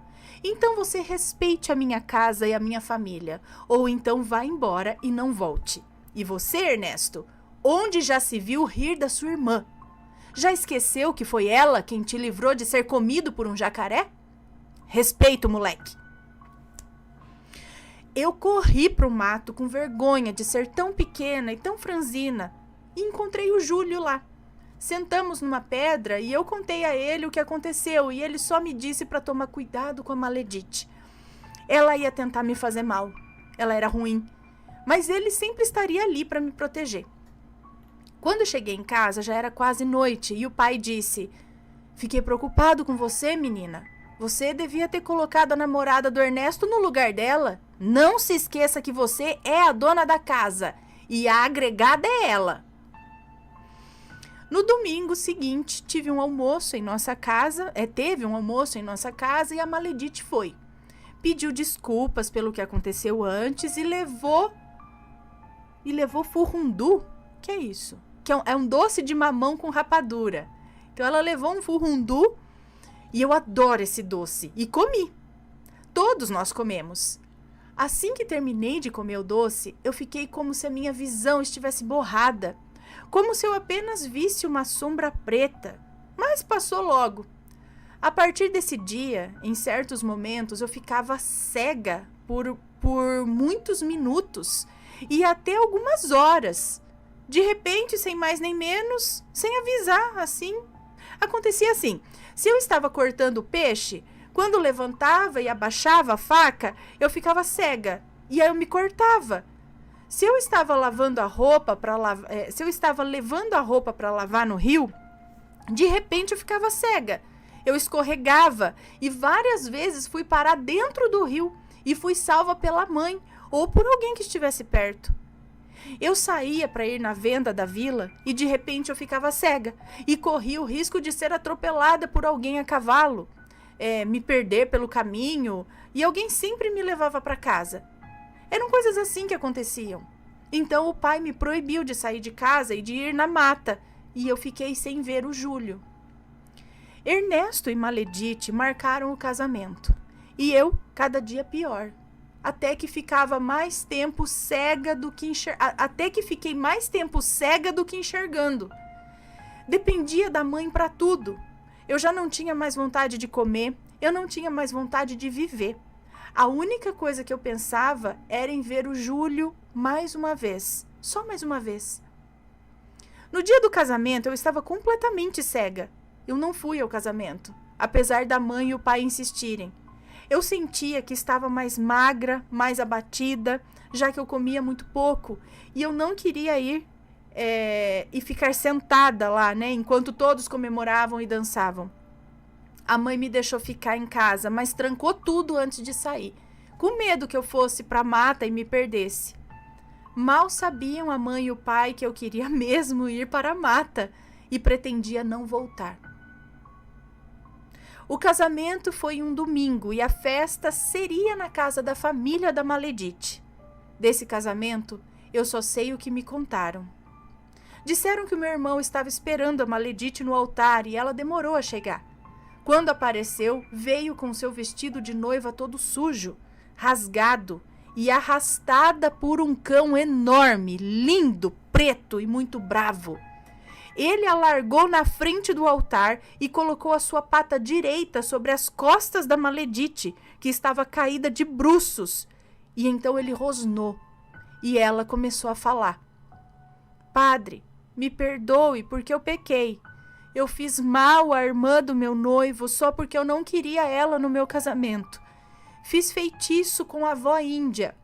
Então você respeite a minha casa e a minha família, ou então vá embora e não volte. E você, Ernesto, onde já se viu rir da sua irmã? Já esqueceu que foi ela quem te livrou de ser comido por um jacaré? Respeito, moleque. Eu corri pro mato com vergonha de ser tão pequena e tão franzina e encontrei o Júlio lá. Sentamos numa pedra e eu contei a ele o que aconteceu e ele só me disse para tomar cuidado com a Maledite. Ela ia tentar me fazer mal. Ela era ruim, mas ele sempre estaria ali para me proteger. Quando cheguei em casa já era quase noite e o pai disse: "Fiquei preocupado com você, menina. Você devia ter colocado a namorada do Ernesto no lugar dela. Não se esqueça que você é a dona da casa e a agregada é ela." No domingo seguinte, teve um almoço em nossa casa e a Maledite foi. Pediu desculpas pelo que aconteceu antes e levou furrundu. Que é isso? Que é um doce de mamão com rapadura. Então ela levou um furrundu e eu adoro esse doce e comi. Todos nós comemos. Assim que terminei de comer o doce, eu fiquei como se a minha visão estivesse borrada, como se eu apenas visse uma sombra preta, mas passou logo. A partir desse dia, em certos momentos, eu ficava cega por muitos minutos e até algumas horas. De repente, sem mais nem menos, sem avisar, assim. Acontecia assim: se eu estava cortando o peixe, quando levantava e abaixava a faca, eu ficava cega e aí eu me cortava. Se eu estava levando a roupa para lavar no rio, de repente eu ficava cega. Eu escorregava e várias vezes fui parar dentro do rio e fui salva pela mãe ou por alguém que estivesse perto. Eu saía para ir na venda da vila e de repente eu ficava cega e corria o risco de ser atropelada por alguém a cavalo, me perder pelo caminho e alguém sempre me levava para casa. Eram coisas assim que aconteciam. Então o pai me proibiu de sair de casa e de ir na mata e eu fiquei sem ver o Júlio. Ernesto e Maledite marcaram o casamento e eu cada dia pior. Até que fiquei mais tempo cega do que enxergando. Dependia da mãe para tudo. Eu já não tinha mais vontade de comer, eu não tinha mais vontade de viver. A única coisa que eu pensava era em ver o Júlio mais uma vez, só mais uma vez. No dia do casamento eu estava completamente cega. Eu não fui ao casamento, apesar da mãe e o pai insistirem. Eu sentia que estava mais magra, mais abatida, já que eu comia muito pouco. E eu não queria ir e ficar sentada lá, né, enquanto todos comemoravam e dançavam. A mãe me deixou ficar em casa, mas trancou tudo antes de sair, com medo que eu fosse para a mata e me perdesse. Mal sabiam a mãe e o pai que eu queria mesmo ir para a mata e pretendia não voltar. O casamento foi um domingo e a festa seria na casa da família da Maledite. Desse casamento, eu só sei o que me contaram. Disseram que o meu irmão estava esperando a Maledite no altar e ela demorou a chegar. Quando apareceu, veio com seu vestido de noiva todo sujo, rasgado e arrastada por um cão enorme, lindo, preto e muito bravo. Ele a largou na frente do altar e colocou a sua pata direita sobre as costas da Maledite, que estava caída de bruços. E então ele rosnou e ela começou a falar: "Padre, me perdoe porque eu pequei. Eu fiz mal à irmã do meu noivo só porque eu não queria ela no meu casamento. Fiz feitiço com a avó Índia,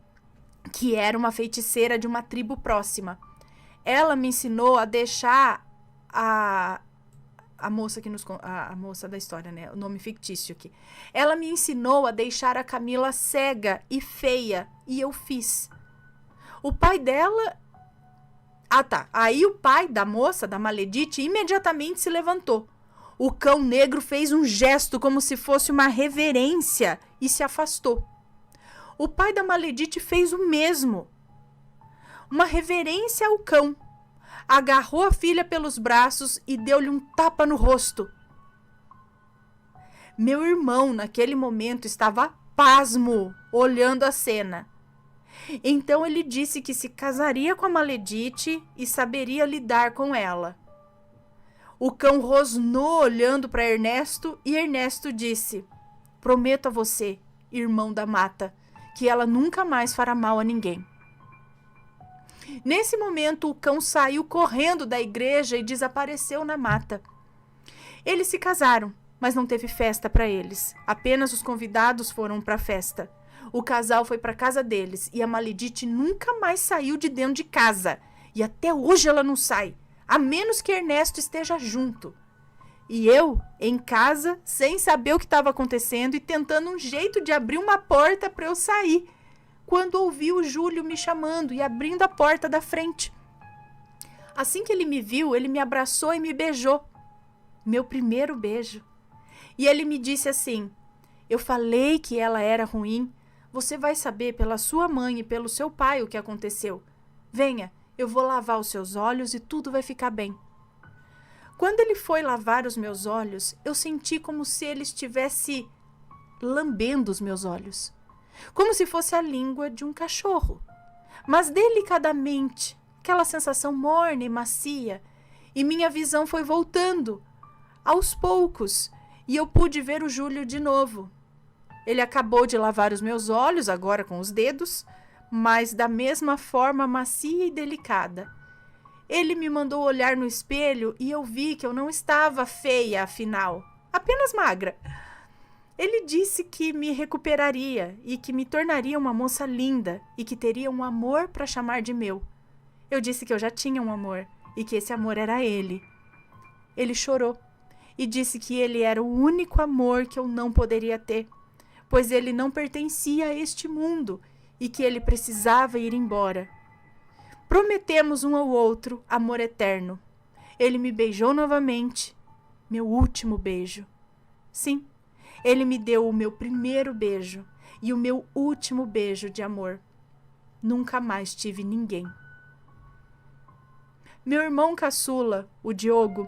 que era uma feiticeira de uma tribo próxima. Ela me ensinou a deixar a moça a moça da história, né? O nome fictício aqui. Ela me ensinou a deixar a Camila cega e feia e eu fiz. O pai dela... Aí o pai da moça, da Maledite, imediatamente se levantou. O cão negro fez um gesto como se fosse uma reverência e se afastou. O pai da Maledite fez o mesmo. Uma reverência ao cão. Agarrou a filha pelos braços e deu-lhe um tapa no rosto. Meu irmão, naquele momento, estava pasmo, olhando a cena. Então ele disse que se casaria com a Maledite e saberia lidar com ela. O cão rosnou olhando para Ernesto e Ernesto disse: Prometo a você, irmão da mata, que ela nunca mais fará mal a ninguém. Nesse momento, o cão saiu correndo da igreja e desapareceu na mata. Eles se casaram, mas não teve festa para eles. Apenas os convidados foram para a festa. O casal foi para a casa deles e a Maledite nunca mais saiu de dentro de casa. E até hoje ela não sai, a menos que Ernesto esteja junto. E eu, em casa, sem saber o que estava acontecendo e tentando um jeito de abrir uma porta para eu sair, quando ouvi o Júlio me chamando e abrindo a porta da frente. Assim que ele me viu, ele me abraçou e me beijou. Meu primeiro beijo. E ele me disse assim: eu falei que ela era ruim. Você vai saber pela sua mãe e pelo seu pai o que aconteceu. Venha, eu vou lavar os seus olhos e tudo vai ficar bem. Quando ele foi lavar os meus olhos, eu senti como se ele estivesse lambendo os meus olhos. Como se fosse a língua de um cachorro. Mas delicadamente, aquela sensação morna e macia. E minha visão foi voltando, aos poucos, e eu pude ver o Júlio de novo. Ele acabou de lavar os meus olhos, agora com os dedos, mas da mesma forma macia e delicada. Ele me mandou olhar no espelho e eu vi que eu não estava feia, afinal, apenas magra. Ele disse que me recuperaria e que me tornaria uma moça linda e que teria um amor para chamar de meu. Eu disse que eu já tinha um amor e que esse amor era ele. Ele chorou e disse que ele era o único amor que eu não poderia ter, pois ele não pertencia a este mundo e que ele precisava ir embora. Prometemos um ao outro amor eterno. Ele me beijou novamente, meu último beijo. Sim, ele me deu o meu primeiro beijo e o meu último beijo de amor. Nunca mais tive ninguém. Meu irmão caçula, o Diogo,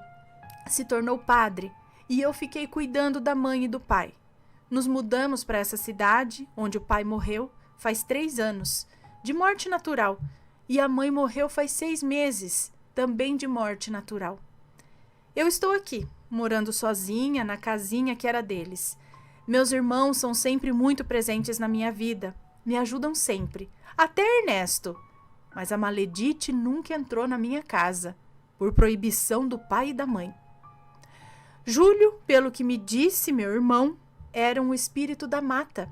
se tornou padre e eu fiquei cuidando da mãe e do pai. Nos mudamos para essa cidade, onde o pai morreu, faz 3 anos, de morte natural, e a mãe morreu faz 6 meses, também de morte natural. Eu estou aqui, morando sozinha na casinha que era deles. Meus irmãos são sempre muito presentes na minha vida, me ajudam sempre, até Ernesto. Mas a Maledite nunca entrou na minha casa, por proibição do pai e da mãe. Júlio, pelo que me disse meu irmão, era um espírito da mata,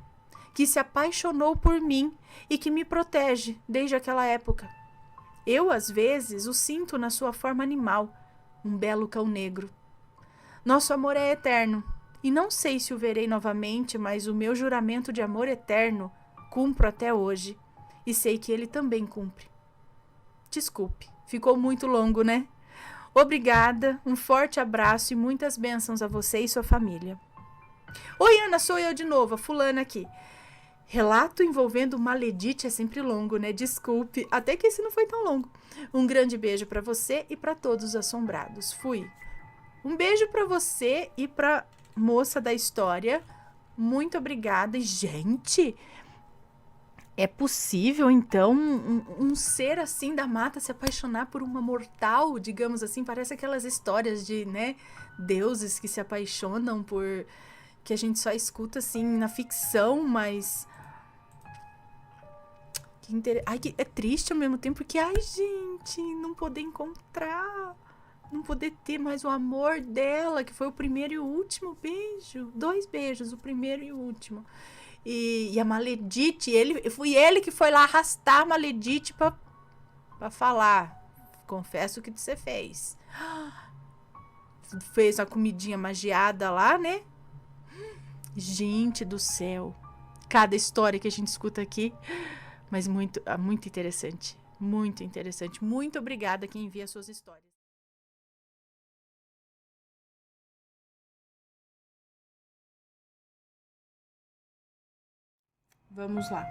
que se apaixonou por mim e que me protege desde aquela época. Eu, às vezes, o sinto na sua forma animal, um belo cão negro. Nosso amor é eterno, e não sei se o verei novamente, mas o meu juramento de amor eterno cumpro até hoje, e sei que ele também cumpre. Desculpe, ficou muito longo, né? Obrigada, um forte abraço e muitas bênçãos a você e sua família. Oi, Ana, sou eu de novo, a fulana aqui. Relato envolvendo Maledite é sempre longo, né? Desculpe, até que esse não foi tão longo. Um grande beijo para você e para todos os assombrados. Fui. Um beijo para você e para moça da história. Muito obrigada. E, gente, é possível, então, um ser assim da mata se apaixonar por uma mortal, digamos assim? Parece aquelas histórias de, né, deuses que se apaixonam por... que a gente só escuta, assim, na ficção, mas... Ai, que é triste ao mesmo tempo, porque, ai, gente, não poder encontrar, não poder ter mais o amor dela, que foi o primeiro e o último beijo. 2 beijos, o primeiro e o último. E a Maledite, foi ele que foi lá arrastar a Maledite pra falar. Confesso o que você fez. Fez uma comidinha magiada lá, né? Gente do céu. Cada história que a gente escuta aqui, mas muito interessante. Muito interessante. Muito obrigada quem envia suas histórias. Vamos lá.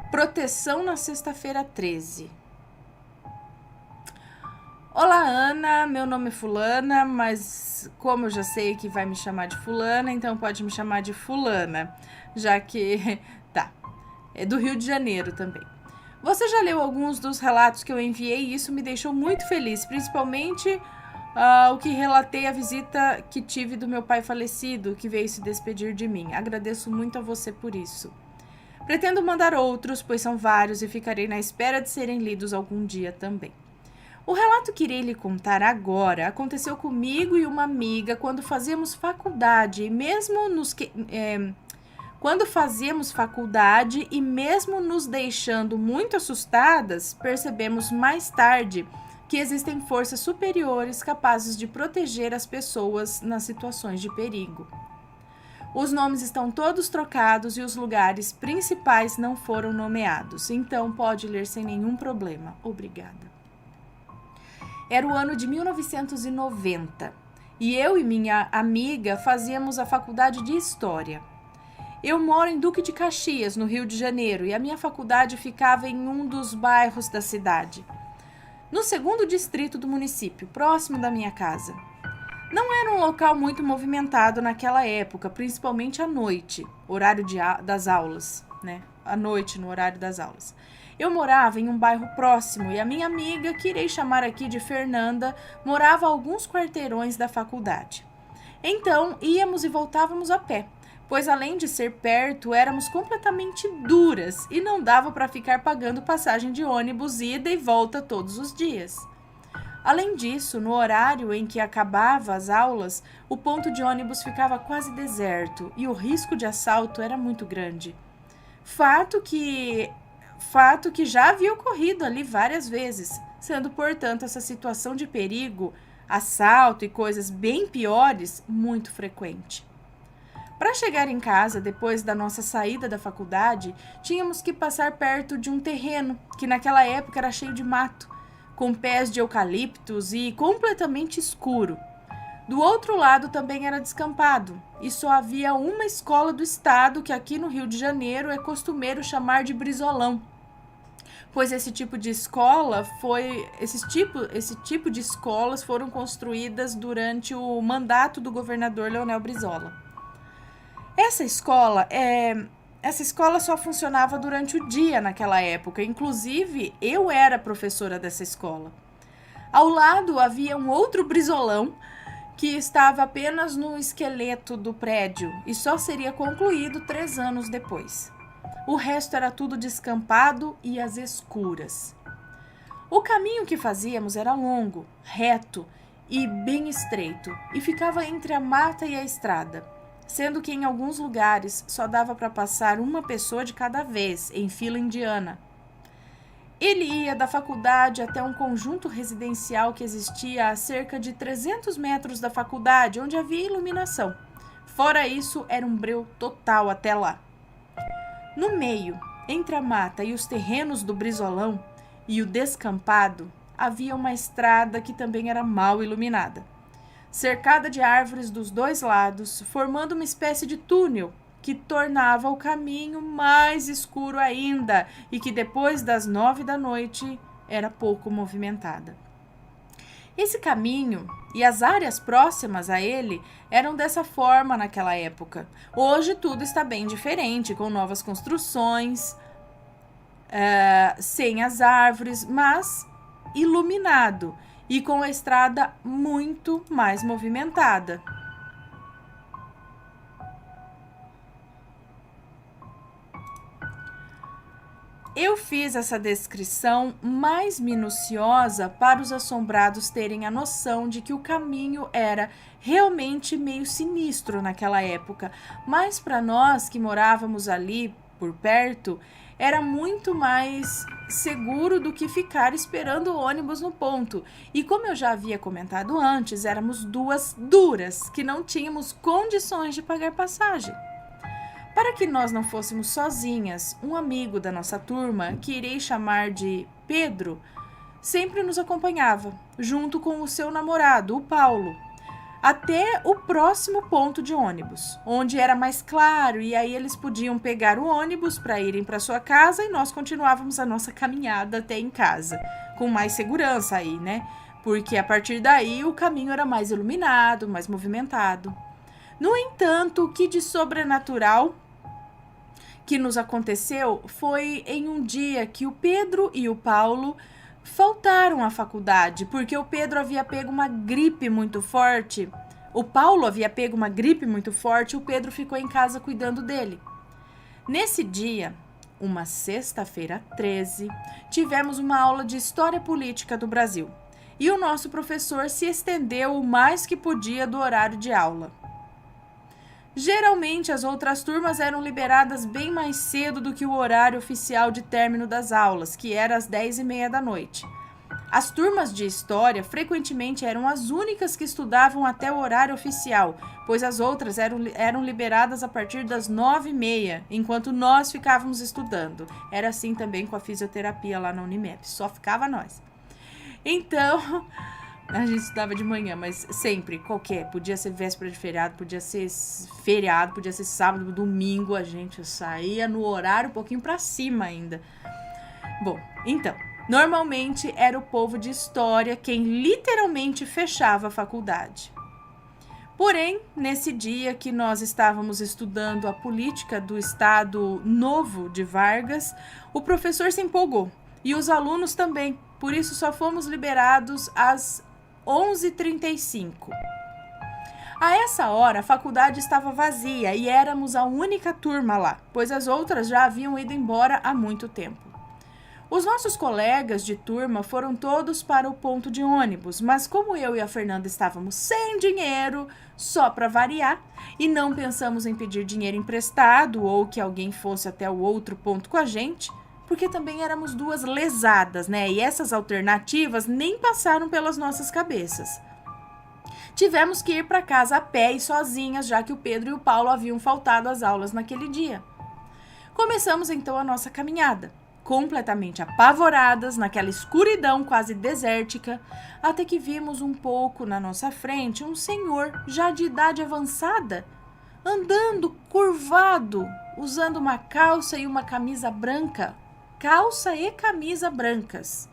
Proteção na sexta-feira 13. Olá, Ana, meu nome é fulana, mas como eu já sei que vai me chamar de fulana, então pode me chamar de fulana, já que, tá, é do Rio de Janeiro também. Você já leu alguns dos relatos que eu enviei e isso me deixou muito feliz, principalmente o que relatei a visita que tive do meu pai falecido, que veio se despedir de mim. Agradeço muito a você por isso. Pretendo mandar outros, pois são vários e ficarei na espera de serem lidos algum dia também. O relato que irei lhe contar agora aconteceu comigo e uma amiga quando fazíamos faculdade e mesmo nos deixando muito assustadas, percebemos mais tarde que existem forças superiores capazes de proteger as pessoas nas situações de perigo. Os nomes estão todos trocados e os lugares principais não foram nomeados, então pode ler sem nenhum problema. Obrigada. Era o ano de 1990 e eu e minha amiga fazíamos a faculdade de História. Eu moro em Duque de Caxias, no Rio de Janeiro, e a minha faculdade ficava em um dos bairros da cidade, no segundo distrito do município, próximo da minha casa. Não era um local muito movimentado naquela época, principalmente à noite, horário das aulas, né? À noite, no horário das aulas. Eu morava em um bairro próximo e a minha amiga, que irei chamar aqui de Fernanda, morava a alguns quarteirões da faculdade. Então, íamos e voltávamos a pé, pois além de ser perto, éramos completamente duras e não dava para ficar pagando passagem de ônibus ida e volta todos os dias. Além disso, no horário em que acabava as aulas, o ponto de ônibus ficava quase deserto e o risco de assalto era muito grande. Fato que já havia ocorrido ali várias vezes, sendo, portanto, essa situação de perigo, assalto e coisas bem piores, muito frequente. Para chegar em casa, depois da nossa saída da faculdade, tínhamos que passar perto de um terreno que naquela época era cheio de mato, com pés de eucaliptos e completamente escuro. Do outro lado também era descampado, e só havia uma escola do estado que aqui no Rio de Janeiro é costumeiro chamar de Brizolão, pois esse tipo de escolas foram construídas durante o mandato do governador Leonel Brizola. Essa escola só funcionava durante o dia naquela época, inclusive eu era professora dessa escola. Ao lado havia um outro Brizolão que estava apenas no esqueleto do prédio e só seria concluído 3 anos depois. O resto era tudo descampado e às escuras. O caminho que fazíamos era longo, reto e bem estreito, e ficava entre a mata e a estrada, sendo que em alguns lugares só dava para passar uma pessoa de cada vez, em fila indiana. Ele ia da faculdade até um conjunto residencial que existia a cerca de 300 metros da faculdade, onde havia iluminação. Fora isso, era um breu total até lá. No meio, entre a mata e os terrenos do Brizolão e o descampado, havia uma estrada que também era mal iluminada, cercada de árvores dos dois lados, formando uma espécie de túnel que tornava o caminho mais escuro ainda e que depois das 9 da noite era pouco movimentada. Esse caminho e as áreas próximas a ele eram dessa forma naquela época. Hoje tudo está bem diferente, com novas construções, sem as árvores, mas iluminado e com a estrada muito mais movimentada. Eu fiz essa descrição mais minuciosa para os assombrados terem a noção de que o caminho era realmente meio sinistro naquela época, mas para nós que morávamos ali por perto, era muito mais seguro do que ficar esperando o ônibus no ponto. E como eu já havia comentado antes, éramos duas duras que não tínhamos condições de pagar passagem. Para que nós não fôssemos sozinhas, um amigo da nossa turma, que irei chamar de Pedro, sempre nos acompanhava, junto com o seu namorado, o Paulo, até o próximo ponto de ônibus, onde era mais claro e aí eles podiam pegar o ônibus para irem para sua casa e nós continuávamos a nossa caminhada até em casa, com mais segurança aí, né? Porque a partir daí o caminho era mais iluminado, mais movimentado. No entanto, o que de sobrenatural que nos aconteceu foi em um dia que o Pedro e o Paulo faltaram à faculdade porque o Pedro havia pego uma gripe muito forte. O Paulo havia pego uma gripe muito forte e o Pedro ficou em casa cuidando dele. Nesse dia, uma sexta-feira 13, tivemos uma aula de História Política do Brasil. E o nosso professor se estendeu o mais que podia do horário de aula. Geralmente, as outras turmas eram liberadas bem mais cedo do que o horário oficial de término das aulas, que era às 10h30 da noite. As turmas de História frequentemente eram as únicas que estudavam até o horário oficial, pois as outras eram liberadas a partir das 9h30, enquanto nós ficávamos estudando. Era assim também com a fisioterapia lá na Unimep, só ficava nós. Então, a gente estudava de manhã, mas sempre, qualquer. Podia ser véspera de feriado, podia ser feriado, podia ser sábado, domingo. A gente saía no horário um pouquinho pra cima ainda. Bom, então, normalmente era o povo de História quem literalmente fechava a faculdade. Porém, nesse dia que nós estávamos estudando a política do Estado Novo de Vargas, o professor se empolgou e os alunos também. Por isso, só fomos liberados às 11h35. A essa hora, a faculdade estava vazia e éramos a única turma lá, pois as outras já haviam ido embora há muito tempo. Os nossos colegas de turma foram todos para o ponto de ônibus, mas como eu e a Fernanda estávamos sem dinheiro, só para variar, e não pensamos em pedir dinheiro emprestado ou que alguém fosse até o outro ponto com a gente, porque também éramos duas lesadas, né? E essas alternativas nem passaram pelas nossas cabeças. Tivemos que ir para casa a pé e sozinhas, já que o Pedro e o Paulo haviam faltado às aulas naquele dia. Começamos então a nossa caminhada, completamente apavoradas, naquela escuridão quase desértica, até que vimos um pouco na nossa frente um senhor já de idade avançada, andando curvado, usando uma calça e uma camisa branca. Calça e camisa brancas,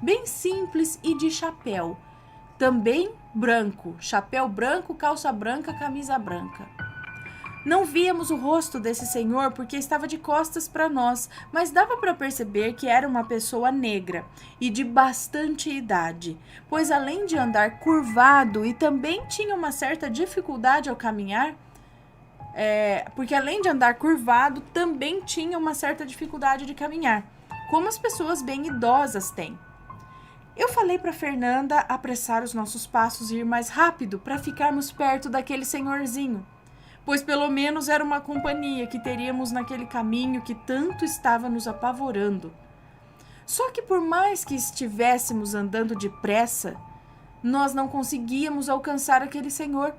bem simples e de chapéu, também branco, chapéu branco, calça branca, camisa branca. Não víamos o rosto desse senhor porque estava de costas para nós, mas dava para perceber que era uma pessoa negra e de bastante idade, pois além de andar curvado e também tinha uma certa dificuldade ao caminhar, porque além de andar curvado, também tinha uma certa dificuldade de caminhar, como as pessoas bem idosas têm. Eu falei para Fernanda apressar os nossos passos e ir mais rápido para ficarmos perto daquele senhorzinho, pois pelo menos era uma companhia que teríamos naquele caminho que tanto estava nos apavorando. Só que por mais que estivéssemos andando depressa, nós não conseguíamos alcançar aquele senhor,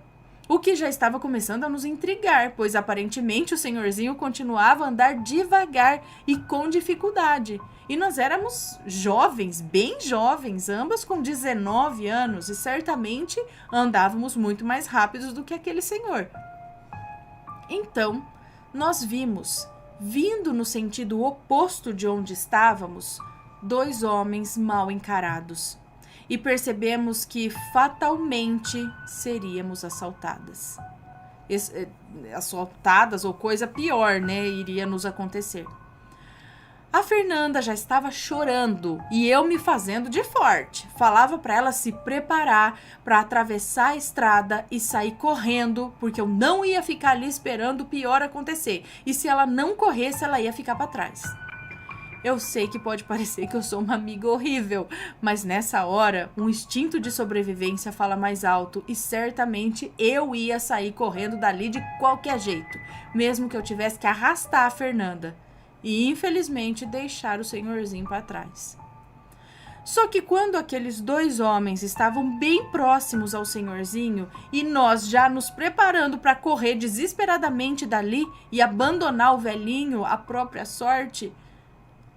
o que já estava começando a nos intrigar, pois aparentemente o senhorzinho continuava a andar devagar e com dificuldade. E nós éramos jovens, bem jovens, ambas com 19 anos, e certamente andávamos muito mais rápidos do que aquele senhor. Então, nós vimos, vindo no sentido oposto de onde estávamos, 2 homens mal encarados. E percebemos que fatalmente seríamos assaltadas. Assaltadas ou coisa pior, né? Iria nos acontecer. A Fernanda já estava chorando e eu me fazendo de forte. Falava para ela se preparar para atravessar a estrada e sair correndo, porque eu não ia ficar ali esperando o pior acontecer. E se ela não corresse, ela ia ficar para trás. Eu sei que pode parecer que eu sou uma amiga horrível, mas nessa hora, um instinto de sobrevivência fala mais alto e certamente eu ia sair correndo dali de qualquer jeito, mesmo que eu tivesse que arrastar a Fernanda e, infelizmente, deixar o senhorzinho para trás. Só que quando aqueles 2 homens estavam bem próximos ao senhorzinho e nós já nos preparando para correr desesperadamente dali e abandonar o velhinho à própria sorte,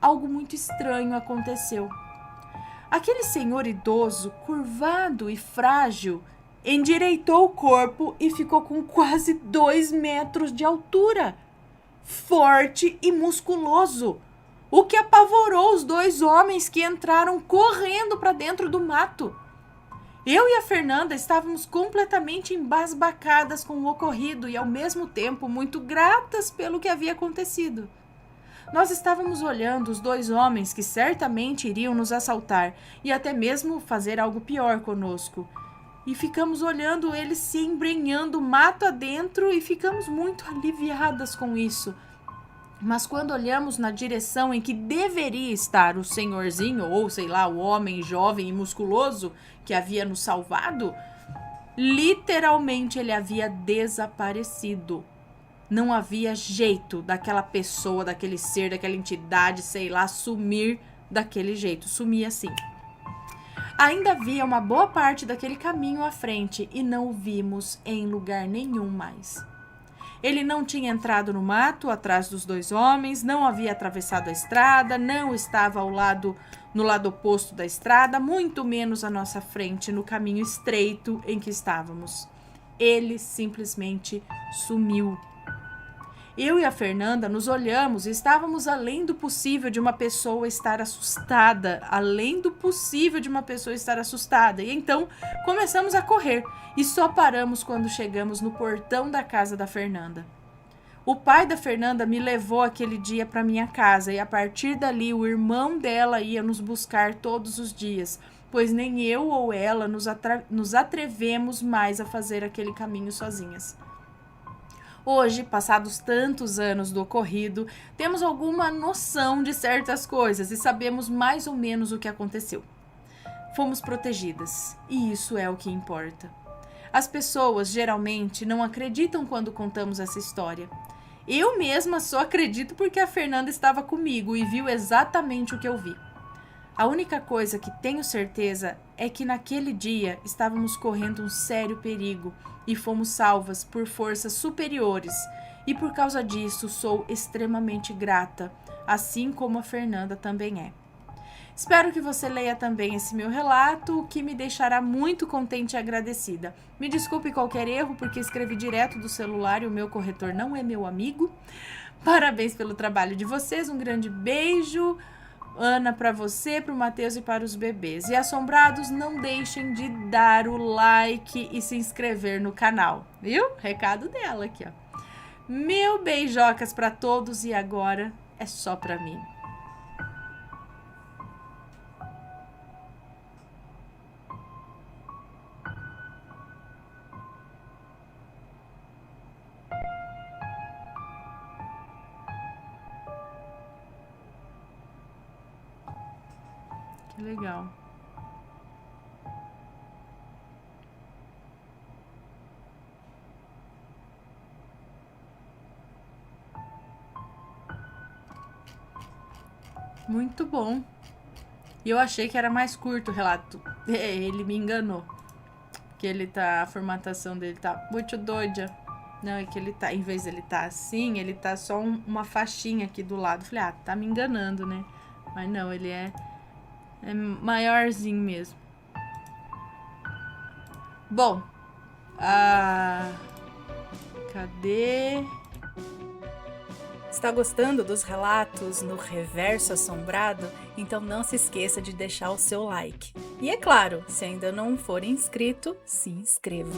algo muito estranho aconteceu. Aquele senhor idoso, curvado e frágil, endireitou o corpo e ficou com quase 2 metros de altura, forte e musculoso, o que apavorou os 2 homens que entraram correndo para dentro do mato. Eu e a Fernanda estávamos completamente embasbacadas com o ocorrido e, ao mesmo tempo, muito gratas pelo que havia acontecido. Nós estávamos olhando os 2 homens que certamente iriam nos assaltar e até mesmo fazer algo pior conosco. E ficamos olhando eles se embrenhando mato adentro e ficamos muito aliviadas com isso. Mas quando olhamos na direção em que deveria estar o senhorzinho, ou sei lá, o homem jovem e musculoso que havia nos salvado, literalmente ele havia desaparecido. Não havia jeito daquela pessoa, daquele ser, daquela entidade, sei lá, sumir daquele jeito, sumir assim. Ainda havia uma boa parte daquele caminho à frente e não o vimos em lugar nenhum mais. Ele não tinha entrado no mato atrás dos 2 homens, não havia atravessado a estrada, não estava no lado oposto da estrada, muito menos à nossa frente, no caminho estreito em que estávamos. Ele simplesmente sumiu. Eu e a Fernanda nos olhamos e estávamos além do possível de uma pessoa estar assustada. Além do possível de uma pessoa estar assustada. E então começamos a correr e só paramos quando chegamos no portão da casa da Fernanda. O pai da Fernanda me levou aquele dia para minha casa e a partir dali o irmão dela ia nos buscar todos os dias, pois nem eu ou ela nos atrevemos mais a fazer aquele caminho sozinhas. Hoje, passados tantos anos do ocorrido, temos alguma noção de certas coisas e sabemos mais ou menos o que aconteceu. Fomos protegidas, e isso é o que importa. As pessoas geralmente não acreditam quando contamos essa história. Eu mesma só acredito porque a Fernanda estava comigo e viu exatamente o que eu vi. A única coisa que tenho certeza é que naquele dia estávamos correndo um sério perigo e fomos salvas por forças superiores e por causa disso sou extremamente grata, assim como a Fernanda também é. Espero que você leia também esse meu relato, o que me deixará muito contente e agradecida. Me desculpe qualquer erro, porque escrevi direto do celular e o meu corretor não é meu amigo. Parabéns pelo trabalho de vocês, um grande beijo, Ana, para você, para o Matheus e para os bebês. E assombrados, não deixem de dar o like e se inscrever no canal, viu? Recado dela aqui, ó. Mil beijocas para todos e agora é só para mim. Que legal. Muito bom. E eu achei que era mais curto o relato. Ele me enganou. Que ele tá, a formatação dele tá muito doida. Não, é que ele tá, em vez de ele tá assim, ele tá só uma faixinha aqui do lado. Falei, ah, tá me enganando, né? Mas não, ele é maiorzinho mesmo. Bom, cadê? Está gostando dos relatos no Reverso Assombrado? Então não se esqueça de deixar o seu like. E é claro, se ainda não for inscrito, se inscreva.